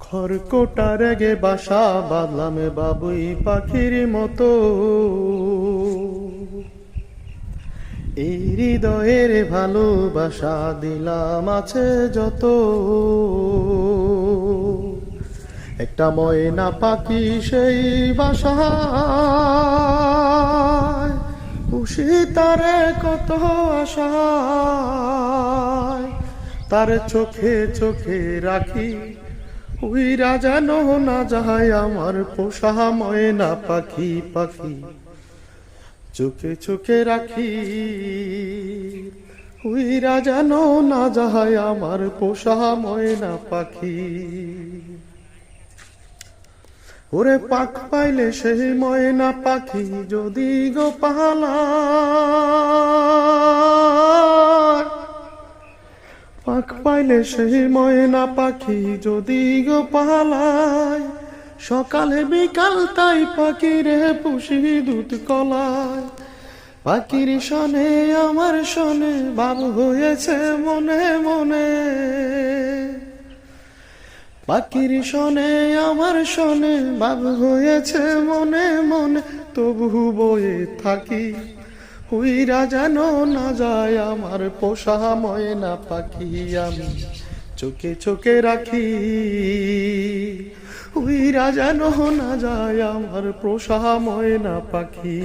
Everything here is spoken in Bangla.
খড়কোটার গে বাসা বাঁধলাম বাবুই পাখির মতো, এই হৃদয়ের ভালোবাসা দিলাম আছে যত। একটা ময়না পাখি সেই বাসায়, খুশি তারে কত আশায়, তার চোখে চোখে রাখি উইরা যেন না যায় আমার পোষা ময়না পাখি। পাখি চোখে চোখে রাখি উইরা যেন না যায় আমার পোষা ময়না পাখি। ওরে পাখ পাইলে সেই ময়না পাখি যদি গো পালায়, পাখ পাইলে সেই ময়না পাখি যদি গো পালায়, সকালে বিকাল তাই পাখিরে পুষি দুধ কলায়। পাখির শনে আমার শনে ভাব হয়েছে মনে মনে, পাখির শনে আমার শনে ভাব হয়েছে মনে মনে, তবু বয়ে থাকি উইরা যেন না যায় আমার পোষা ময়না পাখি। আমি চোখে চোখে রাখি উইরা যেন না যায় আমার পোষা ময়না পাখি।